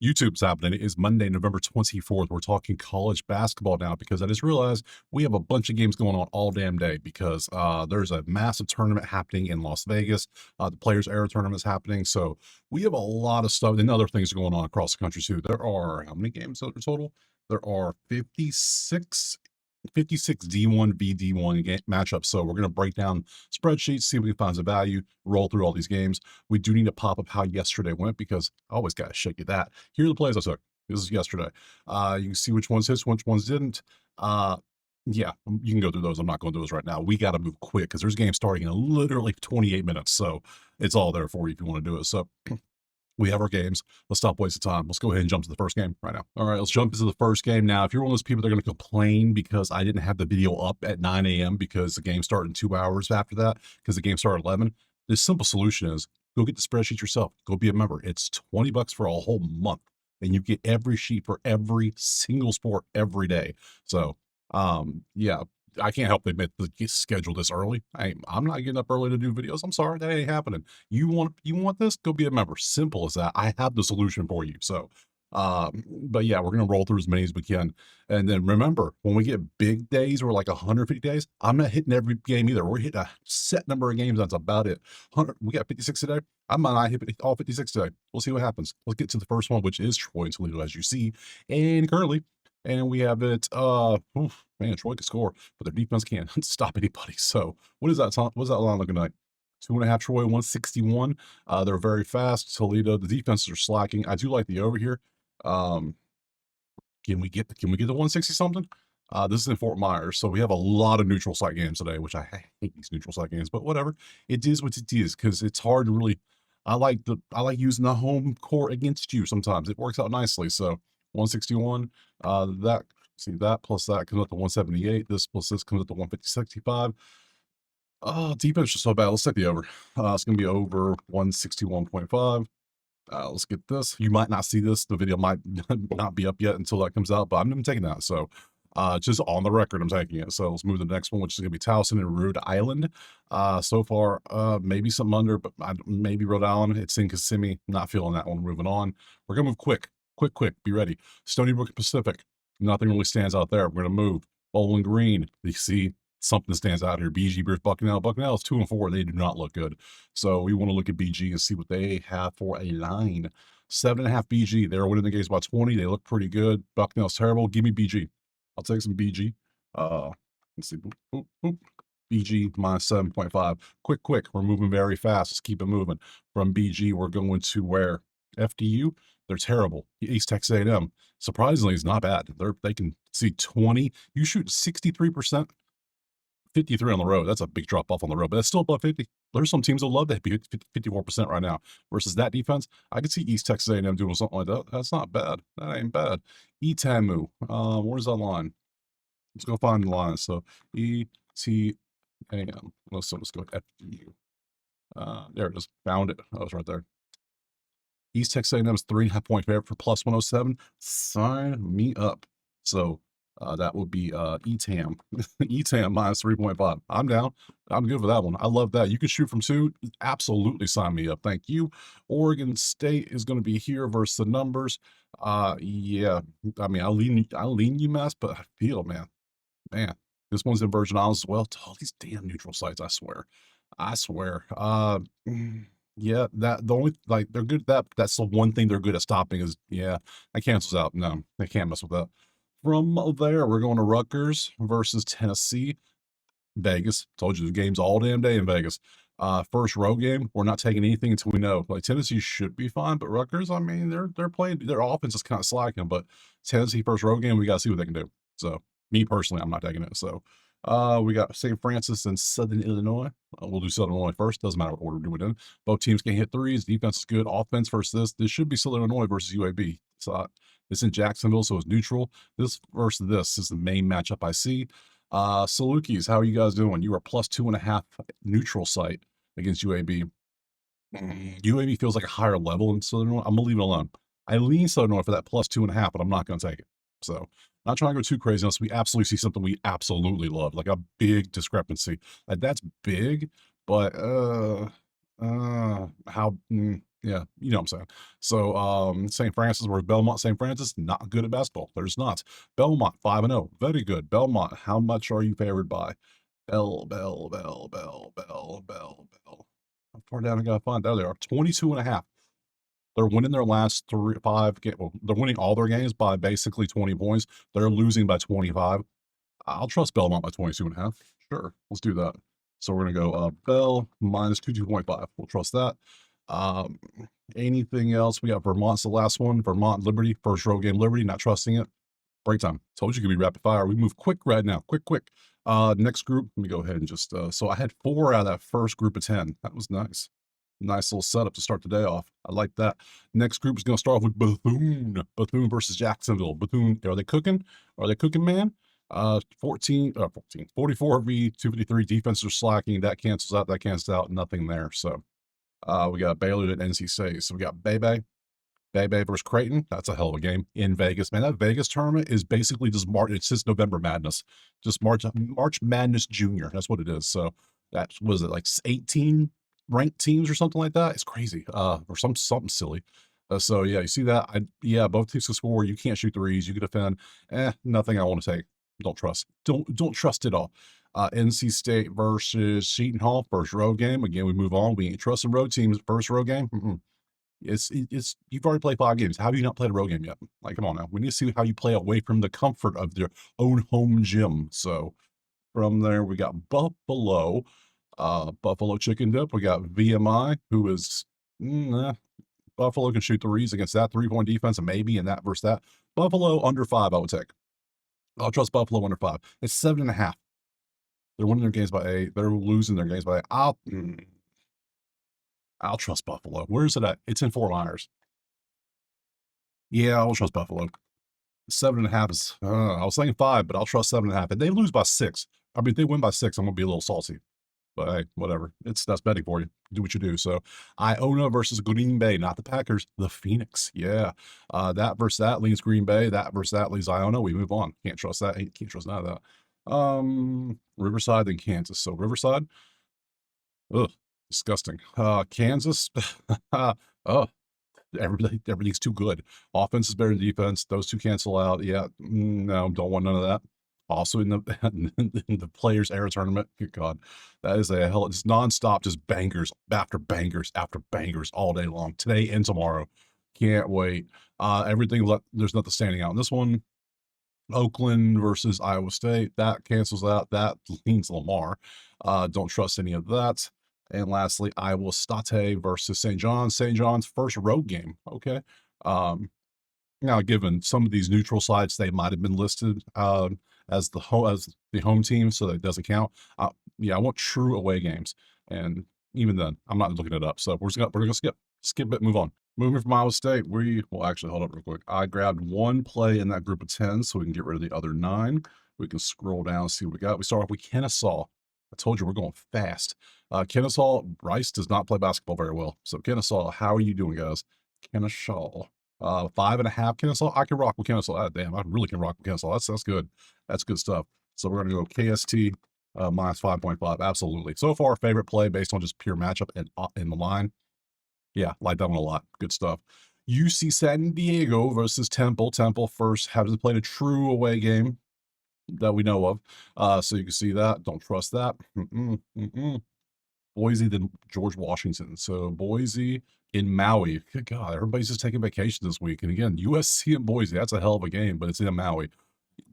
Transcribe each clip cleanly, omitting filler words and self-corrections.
YouTube's happening. It is Monday, November 24th. We're talking college basketball now because I just realized we have a bunch of games going on all damn day because there's a massive tournament happening in Las Vegas. The Players Era tournament is happening. So we have a lot of stuff and other things going on across the country too. There are how many games total? There are 56 D1 v D1 matchups. So we're going to break down spreadsheets, see if we can find some value, roll through all these games. We do need to pop up how yesterday went because I always got to show you that. Here are the plays I took. This is yesterday. You can see which ones hit, which ones didn't. Yeah, you can go through those. I'm not going to do those right now. We got to move quick because there's games starting in literally 28 minutes. So it's all there for you if you want to do it. So we have our games. Let's stop wasting time. Let's go ahead and jump to the first game right now. All right, let's jump into the first game. Now, if you're one of those people that are going to complain because I didn't have the video up at 9 a.m. because the game started in 2 hours after that, because the game started at 11, the simple solution is go get the spreadsheet yourself. Go be a member. It's $20 for a whole month, and you get every sheet for every single sport every day. So, yeah, I can't help admit the schedule this early. I'm not getting up early to do videos. I'm sorry, that ain't happening. You want this? Go be a member. Simple as that. I have the solution for you. So, but yeah, we're gonna roll through as many as we can. And then remember, when we get big days or like 150 days, I'm not hitting every game either. We're hitting a set number of games. That's about it. 100. We got 56 today. I might not hit all 56 today. We'll see what happens. Let's get to the first one, which is Troy and Toledo, as you see, and currently. And we have it, man, Troy can score, but their defense can't stop anybody. So what is that, what's that line looking like? 2.5 Troy, 161. They're very fast. Toledo, the defenses are slacking. I do like the over here. Can we get the 160 something? This is in Fort Myers, so we have a lot of neutral site games today, which I hate these neutral site games, but whatever. It is what it is because it's hard to really. I like using the home court against you sometimes. It works out nicely. So 161. That plus that comes up to 178. This plus this comes up to 150-65. Oh, defense is so bad. Let's take the over. It's gonna be over 161.5. Let's get this. You might not see this. The video might not be up yet until that comes out, but I'm taking that. So just on the record, I'm taking it. So let's move to the next one, which is gonna be Towson and Rhode Island. So far, maybe something under, but maybe Rhode Island. It's in Kissimmee. Not feeling that one. Moving on. We're gonna move quick. Be ready. Stony Brook Pacific. Nothing really stands out there. We're gonna move. Bowling Green. You see something stands out here. BG versus Bucknell. Bucknell is 2-4. They do not look good. So we want to look at BG and see what they have for a line. 7.5 BG. They're winning the games by 20. They look pretty good. Bucknell's terrible. Give me BG. I'll take some BG. Let's see. Boop, boop, boop. BG minus 7.5. Quick. We're moving very fast. Let's keep it moving. From BG, we're going to where? FDU. They're terrible. East Texas A&M, surprisingly, is not bad. They can see 20. You shoot 63%, 53 on the road. That's a big drop off on the road, but that's still above 50. There's some teams that love that 54% right now. Versus that defense, I could see East Texas A&M doing something like that. That's not bad. That ain't bad. Ncaambb. Where's that line? Let's go find the line. So ETAM. Let's go FDU. There it is. Found it. Oh, it's right there. East Texas A&M is 3.5 point favorite for plus 107. Sign me up. So that would be ETAM. ETAM minus 3.5. I'm down. I'm good for that one. I love that. You can shoot from 2. Absolutely sign me up. Thank you. Oregon State is going to be here versus the numbers. Yeah. I mean, I'll lean UMass, but I feel, man. This one's in Virgin Islands as well. All these damn neutral sites, I swear. Yeah, that the only they're good. That's the one thing they're good at stopping is that cancels out. No, they can't mess with that. From there, we're going to Rutgers versus Tennessee. Vegas. Told you the game's all damn day in Vegas. First road game. We're not taking anything until we know. Like Tennessee should be fine, but Rutgers, I mean, they're playing. Their offense is kind of slacking, but Tennessee first road game, we got to see what they can do. So me personally, I'm not taking it. So we got St. Francis and Southern Illinois. We'll do Southern Illinois first. Doesn't matter what order we're doing. Both teams can hit threes. Defense is good. Offense versus this should be Southern Illinois versus UAB. So it's in Jacksonville, so it's neutral. This versus this is the main matchup I see. Salukis, how are you guys doing? You are plus 2.5 neutral site against UAB. UAB feels like a higher level in Southern Illinois. I'm gonna leave it alone. I lean Southern Illinois for that plus 2.5, but I'm not gonna take it. So not trying to go too crazy unless we absolutely see something we absolutely love, like a big discrepancy. Like that's big, but how Yeah, you know what I'm saying. So, St. Francis versus Belmont. St. Francis, not good at basketball. There's not. Belmont, 5-0. Very good. Belmont, how much are you favored by? Bell. How far down I gotta find? There they are. 22.5. They're winning their last 5 games. Well, they're winning all their games by basically 20 points. They're losing by 25. I'll trust Belmont by 22.5. Sure, let's do that. So we're gonna go Bell minus 2.5. We'll trust that. Um, anything else? We got Vermont's the last one. Vermont Liberty, first road game Liberty, not trusting it. Break time. Told you could be rapid fire. We move quick right now. Quick. Next group, let me go ahead and just so I had 4 out of that first group of 10. That was nice. Nice little setup to start the day off. I like that. Next group is gonna start off with Bethune. Bethune versus Jacksonville. Bethune, are they cooking? Are they cooking, man? 44 v 253. Defenses are slacking. That cancels out. That cancels out. Nothing there. So we got Baylor at NC State. So we got Bay versus Creighton. That's a hell of a game in Vegas, man. That Vegas tournament is basically just March. It's just November Madness, just March Madness Junior. That's what it is. So that was it, like 18 ranked teams or something like that. It's crazy, or something silly. So yeah, you see that? Yeah, both teams can score. You can't shoot threes. You can defend. Nothing I want to take. Don't trust. Don't trust it all. NC State versus Seton Hall, first road game. Again, we move on. We ain't trusting road teams. First road game. It's you've already played 5 games. How have you not played a road game yet? Like, come on now. We need to see how you play away from the comfort of their own home gym. So from there, we got Buffalo, Buffalo Chicken Dip. We got VMI, who is Buffalo can shoot threes against that 3-point defense, and maybe in that versus that. Buffalo under 5, I would take. I'll trust Buffalo under 5. It's 7.5. They're winning their games by 8. They're losing their games by 8. I'll trust Buffalo. Where is it at? It's in Fort Myers. Yeah, I'll trust Buffalo. 7.5 is, I was saying 5, but I'll trust 7.5. If they lose by 6, I mean, if they win by 6, I'm going to be a little salty. But hey, whatever. That's betting for you. Do what you do. So Iona versus Green Bay, not the Packers, the Phoenix. Yeah. That versus that leans Green Bay. That versus that leaves Iona. We move on. Can't trust that. Can't trust none of that. Riverside and Kansas. So Riverside. Ugh, disgusting. Kansas. Oh, everything's too good. Offense is better than defense. Those two cancel out. Yeah, no, don't want none of that. Also in the Players Era tournament. Good God, that is a hell. It's nonstop, just bangers after bangers after bangers all day long. Today and tomorrow. Can't wait. There's nothing standing out in this one. Oakland versus Iowa State. That cancels out. That leans Lamar. Don't trust any of that. And lastly, Iowa State versus St. John's. St. John's first road game. Okay. Now, given some of these neutral sites, they might have been listed as the home team, so that it doesn't count. Yeah, I want true away games, and even then, I'm not looking it up. So we're gonna skip it, move on. Moving from Iowa State, well, actually, hold up real quick. I grabbed one play in that group of 10, so we can get rid of the other 9. We can scroll down and see what we got. We start off with Kennesaw. I told you we're going fast. Kennesaw, Bryce does not play basketball very well. So Kennesaw, how are you doing, guys? Kennesaw. 5.5 Kennesaw. I can rock with Kennesaw. Damn, I really can rock with Kennesaw. That's good. That's good stuff. So we're gonna go KST minus 5.5. Absolutely. So far, favorite play based on just pure matchup and in the line. Yeah, like that one a lot. Good stuff. UC San Diego versus Temple. Temple first hasn't played a true away game that we know of. So you can see that. Don't trust that. Boise, then George Washington. So Boise in Maui. Good God, everybody's just taking vacation this week. And again, USC and Boise, that's a hell of a game, but it's in Maui.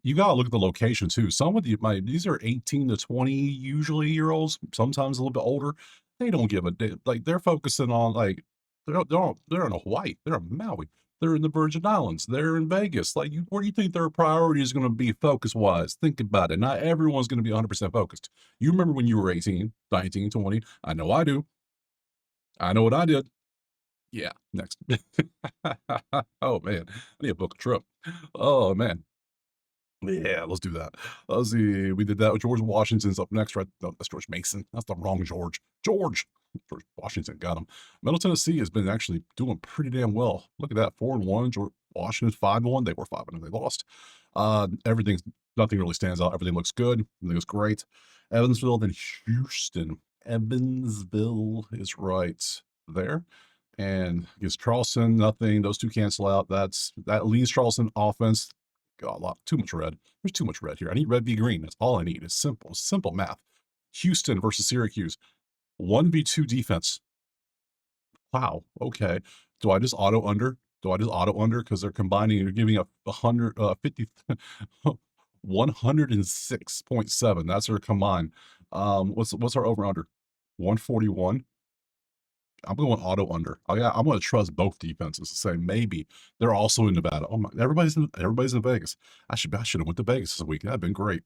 You got to look at the location too. Some of these are 18 to 20 usually year olds, sometimes a little bit older. They don't give a damn. Like they're focusing on they're in Hawaii. They're in Maui. They're in the Virgin Islands. They're in Vegas. Like, where do you think their priority is going to be focus-wise? Think about it. Not everyone's going to be 100% focused. You remember when you were 18, 19, 20? I know I do. I know what I did. Yeah, next. Oh, man. I need to book a trip. Oh, man. Yeah, let's do that. Let's see. We did that with George Washington's up next, right? No, that's George Mason. That's the wrong George. George Washington got him. Middle Tennessee has been actually doing pretty damn well. Look at that, 4-1. George Washington's 5-1. They were 5-1. They lost. Nothing really stands out. Everything looks good. Everything looks great. Evansville, then Houston. Evansville is right there. And against Charleston, nothing. Those two cancel out. That leans Charleston offense. Got a lot too much red. There's too much red here. I need red v green. That's all I need. It's simple math. Houston versus Syracuse. 1v2 defense. Wow. Okay. Do I just auto under? Do I just auto under? Because they're combining, you're giving up 50, 106.7. That's their combined. What's our over under? 141. I'm going auto under. I'm going to trust both defenses to say maybe they're also in Nevada. Oh my, everybody's in Vegas. I should have went to Vegas this week. That'd been great.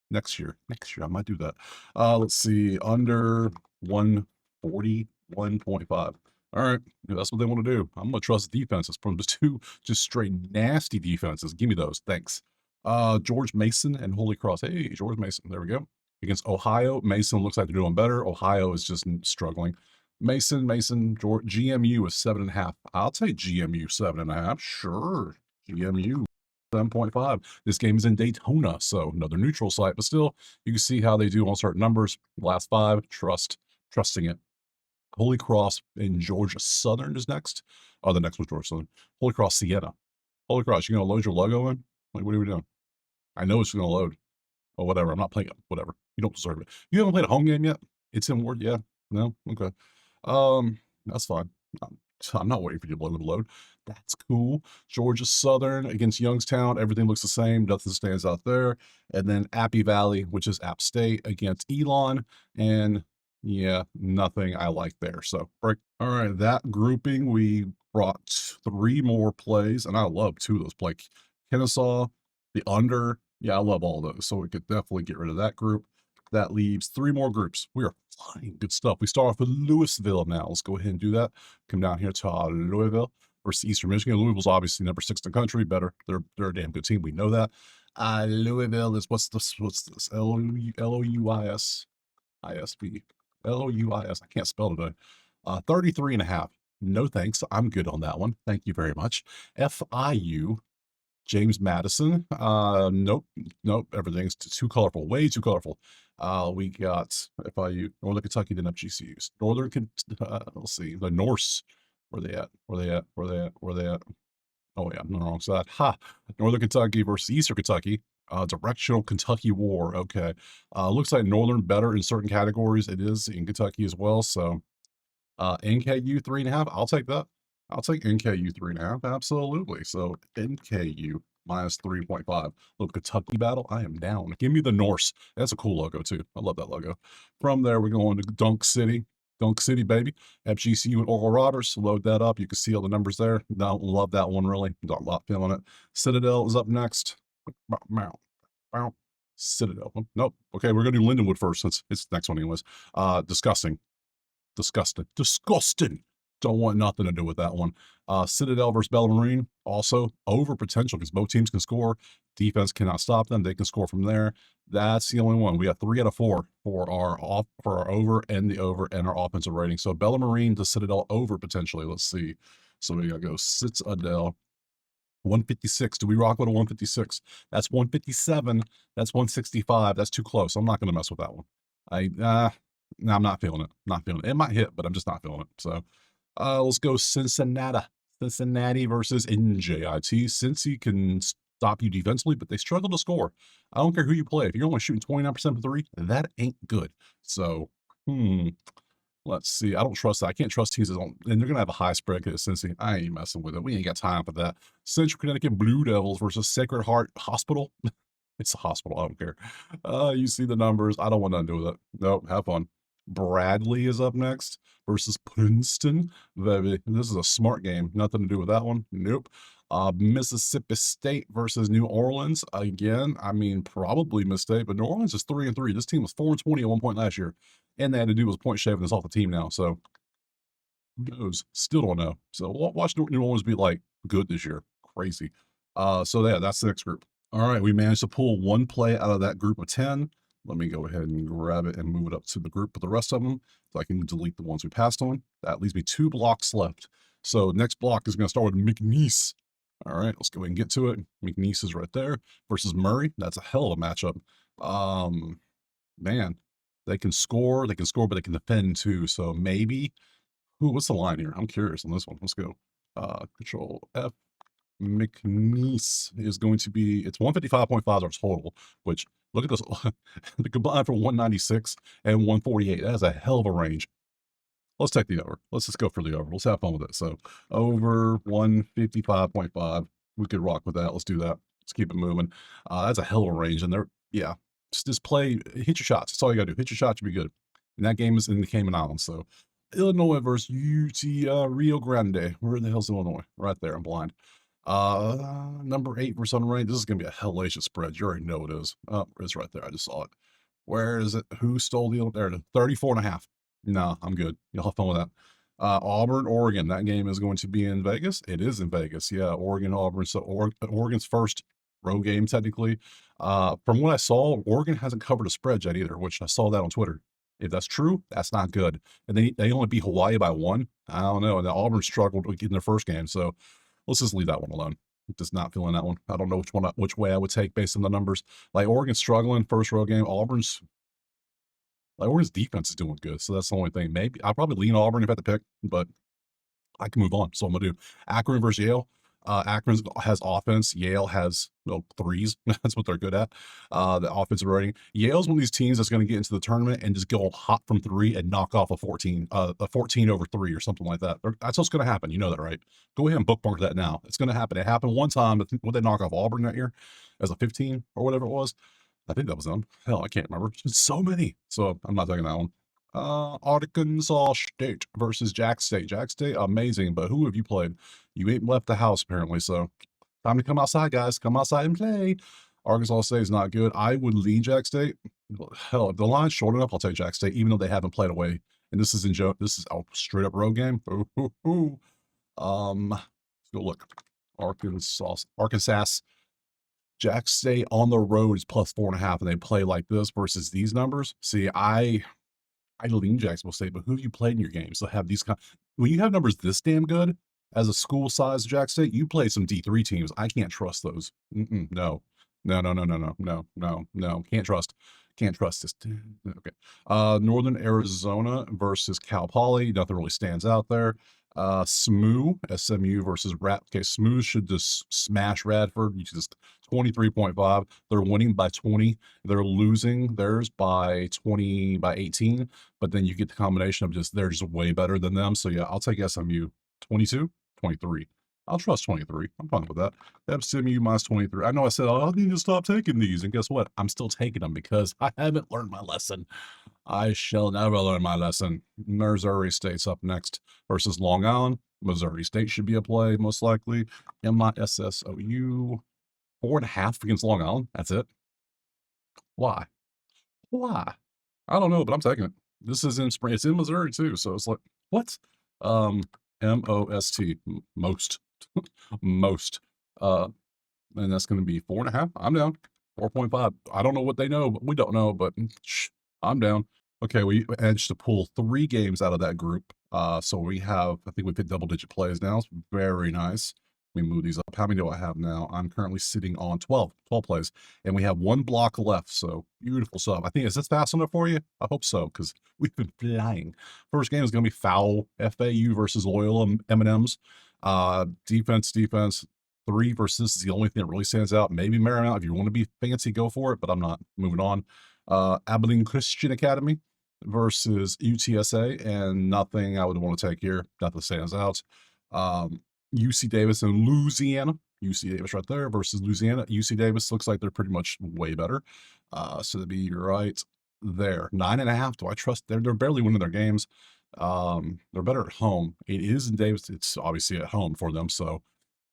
Next year I might do that. Let's see, under 141.5. All right, that's what they want to do. I'm gonna trust defenses from the two just straight nasty defenses. Give me those, thanks. George Mason and Holy Cross. Hey, George Mason. There we go. Against Ohio, Mason looks like they're doing better. Ohio is just struggling. Mason, George, GMU is 7.5. I'll take GMU 7.5. Sure, GMU 7.5. This game is in Daytona, so another neutral site, but still, you can see how they do on certain numbers. Last 5, trusting it. Holy Cross and Georgia Southern is next. Oh, the next one's Georgia Southern. Holy Cross Siena. Holy Cross, you gonna load your logo in? Like, what are we doing? I know it's gonna load. Oh, whatever. I'm not playing it. Whatever. You don't deserve it. You haven't played a home game yet? It's in Word, yeah. No? Okay. That's fine. I'm not waiting for you to load. That's cool. Georgia Southern against Youngstown. Everything looks the same. Nothing stands out there. And then Appy Valley, which is App State, against Elon. And yeah, nothing I like there. So break. All right, that grouping, we brought 3 more plays, and I love 2 of those plays. Kennesaw, the under. Yeah, I love all those. So we could definitely get rid of that group. That leaves 3 more groups. We are flying. Good stuff. We start off with Louisville now. Let's go ahead and do that. Come down here to Louisville versus Eastern Michigan. Louisville's obviously number 6 in the country. Better. They're a damn good team. We know that. Louisville is what's this? Louis ISB. Louis. I can't spell today. 33.5. No thanks. I'm good on that one. Thank you very much. FIU. James Madison. Nope. Everything's too colorful. Way too colorful. We got FIU. Northern Kentucky didn't have GCUs. Let's see. The Norse. Where they at? Oh yeah, I'm on the wrong side. Ha! Northern Kentucky versus Eastern Kentucky. Directional Kentucky war. Okay. Looks like Northern better in certain categories. It is in Kentucky as well. So NKU 3.5. I'll take that. I'll take NKU 3.5. Absolutely. So NKU minus 3.5. Little Kentucky battle. I am down. Give me the Norse. That's a cool logo too. I love that logo. From there, we're going to Dunk City. Dunk City, baby. FGCU and Oral Roberts. Load that up. You can see all the numbers there. Don't love that one really. Got a lot feeling it. Citadel is up next. Citadel. Nope. Okay, we're gonna do Lindenwood first since it's the next one anyways. Disgusting. Don't want nothing to do with that one. Citadel versus Bellarmine, also over potential because both teams can score. Defense cannot stop them. They can score from there. That's the only one. We got 3 out of 4 for our over and our offensive rating. So Bellarmine to Citadel over potentially. Let's see. So we gotta go Citadel. 156. Do we rock with a 156? That's 157. That's 165. That's too close. I'm not going to mess with that one. No, I'm not feeling it. Not feeling it. It might hit, but I'm just not feeling it. So let's go Cincinnati. Cincinnati versus NJIT. Cincy can stop you defensively, but they struggle to score. I don't care who you play. If you're only shooting 29% from 3, that ain't good. So, let's see. I don't trust that. I can't trust teams that don't, and they're going to have a high spread because Cincy. I ain't messing with it. We ain't got time for that. Central Connecticut Blue Devils versus Sacred Heart Hospital. It's a hospital. I don't care. You see the numbers. I don't want nothing to do with it. Nope. Have fun. Bradley is up next versus Princeton. This is a smart game. Nothing to do with that one. Nope. Mississippi State versus New Orleans. Again, I mean, probably Mississippi, but New Orleans is 3-3. This team was 4-20 at one point last year. And they had to do was point shaving this off the team now. So who knows? Still don't know. So watch New Orleans be like good this year. Crazy. So yeah, that's the next group. All right, we managed to pull 1 play out of that group of 10. Let me go ahead and grab it and move it up to the group with the rest of them so I can delete the ones we passed on. That leaves me 2 blocks left. So next block is going to start with McNeese. All right, let's go ahead and get to it. McNeese is right there versus Murray. That's a hell of a matchup. Man, they can score, but they can defend too. So maybe Ooh, what's the line here? I'm curious on this one. Let's go. Control F. McNeese is going to be, it's 155.5 our total, which look at this. The combined for 196 and 148. That is a hell of a range. Let's take the over. Let's just go for the over. Let's have fun with it. So over 155.5. We could rock with that. Let's do that. Let's keep it moving. That's a hell of a range. And yeah, just play, hit your shots. That's all you got to do. Hit your shots, you'll be good. And that game is in the Cayman Islands. So Illinois versus UT Rio Grande. Where the hell's Illinois? Right there. I'm blind. Number 8 versus unranked. This is going to be a hellacious spread. You already know it is. Oh, it's right there. I just saw it. Where is it? Who stole the, there, 34.5. No, I'm good. You'll have fun with that. Auburn, Oregon. That game is going to be in Vegas. It is in Vegas. Yeah, Oregon, Auburn. So Oregon's first road game, technically. From what I saw, Oregon hasn't covered a spread yet either, which I saw that on Twitter. If that's true, that's not good. And they only beat Hawaii by 1. I don't know. And the Auburn struggled in their first game. So let's just leave that one alone. Just not feeling that one. I don't know which way I would take based on the numbers. Like Oregon's struggling first road game. Oregon's defense is doing good. So that's the only thing. Maybe I'll probably lean Auburn if I had to pick, but I can move on. So I'm gonna do Akron versus Yale. Akron has offense. Yale has threes. That's what they're good at. The offensive rating. Yale's one of these teams that's going to get into the tournament and just go hot from 3 and knock off a 14 over 3 or something like that. That's what's going to happen. You know that, right? Go ahead and bookmark that now. It's going to happen. It happened one time. Would they knock off Auburn that year as a 15 or whatever it was? I think that was them. Hell, I can't remember. There's been so many. So I'm not taking that one. Arkansas State versus Jack State. Jack State, amazing. But who have you played? You ain't left the house, apparently. So time to come outside, guys. Come outside and play. Arkansas State is not good. I would lean Jack State. Hell, if the line's short enough, I'll take Jack State, even though they haven't played away. And this is a straight up road game. Ooh. Let's go look. Arkansas. Jack State on the road is plus 4.5, and they play like this versus these numbers. See, I lean Jacksonville State, but who have you played in your games? So have these when you have numbers this damn good as a school size Jack State, you play some D3 teams. I can't trust those. No. Can't trust this. Okay. Northern Arizona versus Cal Poly. Nothing really stands out there. SMU versus Okay, SMU should just smash Radford. You just 23.5. They're winning by 20. They're losing theirs by 18. But then you get the combination of they're just way better than them. So yeah, I'll take SMU 22, 23. I'll trust 23. I'm fine with that. SMU minus 23. I know I said, I need to stop taking these. And guess what? I'm still taking them because I haven't learned my lesson. I shall never learn my lesson. Missouri State's up next versus Long Island. Missouri State should be a play, most likely. MISSOU 4.5 against Long Island. That's it. Why? I don't know, but I'm taking it. This is in spring. It's in Missouri too. So it's like, what? MOST. Most. And that's going to be 4.5. I'm down. 4.5. I don't know what they know, but we don't know, but I'm down. Okay, we managed to pull 3 games out of that group. So we have, I think we've hit double-digit plays now. It's very nice. We move these up. How many do I have now? I'm currently sitting on 12 plays, and we have 1 block left. So beautiful stuff. I think, is this fast enough for you? I hope so, because we've been flying. First game is going to be foul. FAU versus Loyola M&M's. Defense. 3 versus this is the only thing that really stands out. Maybe Marymount. If you want to be fancy, go for it, but I'm not. Moving on. Abilene Christian Academy versus UTSA, and nothing I would want to take here. Nothing stands out. UC Davis and Louisiana. UC Davis right there versus Louisiana. UC Davis looks like they're pretty much way better. So that'd be right there. 9.5. Do I trust? They're barely winning their games. They're better at home. It is in Davis. It's obviously at home for them. So,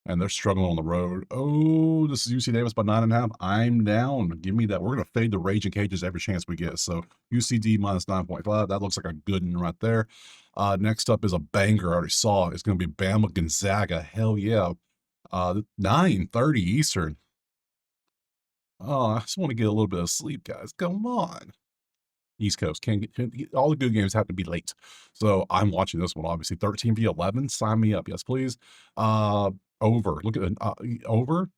and they're struggling on the road. Oh, this is UC Davis by 9.5. I'm down. Give me that. We're going to fade the Raging Cages every chance we get. So UCD minus 9.5. That looks like a good one right there. Next up is a banger. I already saw it. It's going to be Bama Gonzaga. Hell yeah. 9:30 Eastern. Oh, I just want to get a little bit of sleep, guys. Come on. East Coast. Can't get all the good games have to be late. So I'm watching this one, obviously. 13v11. Sign me up. Yes, please. Over. Look at over.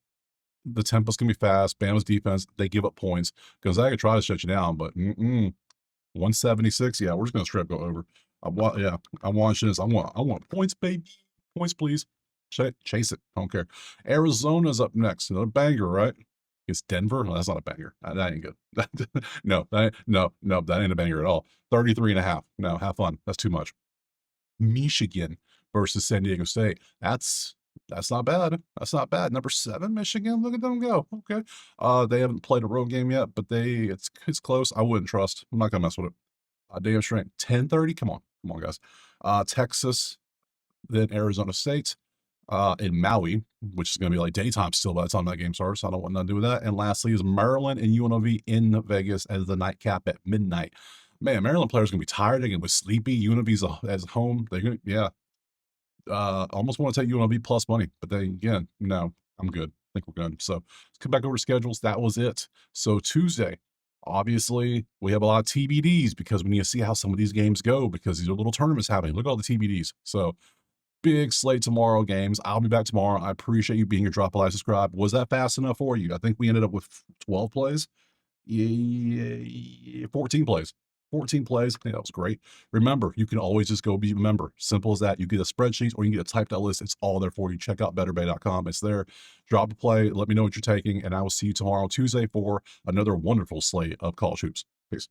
The tempo's gonna be fast. Bama's defense, they give up points. Gonzaga tries to shut you down, but 176. Yeah, we're just gonna straight up go over. Yeah, I'm watching this. I want points, baby. Points, please. Chase it. I don't care. Arizona's up next. Another banger, right? It's Denver. Well, that's not a banger. That ain't good. No, that ain't a banger at all. 33.5. No, have fun. That's too much. Michigan versus San Diego State. That's not bad. That's not bad. Number 7, Michigan. Look at them go. Okay. They haven't played a road game yet, but it's close. I wouldn't trust. I'm not gonna mess with it. Damn straight. 10:30. Come on, guys. Texas, then Arizona State, in Maui, which is gonna be like daytime still by the time that game starts. So I don't want nothing to do with that. And lastly is Maryland and UNLV in Vegas as the nightcap at midnight. Man, Maryland players gonna be tired. They're gonna be sleepy. UNLV's as home. They're gonna, yeah. Almost want to take UNLV plus money, but then again, no, I'm good. I think we're good. So let's come back over to schedules. That was it. So Tuesday, obviously, we have a lot of TBDs because we need to see how some of these games go because these are little tournaments happening. Look at all the TBDs. So big slate tomorrow games. I'll be back tomorrow. I appreciate you being here. Drop a like, subscribe. Was that fast enough for you? I think we ended up with 12 plays. Yeah, 14 plays. 14 plays. I think that was great. Remember, you can always just go be a member. Simple as that. You get a spreadsheet or you can get a typed out list. It's all there for you. Check out betterbay.com. It's there. Drop a play. Let me know what you're taking. And I will see you tomorrow, Tuesday, for another wonderful slate of college hoops. Peace.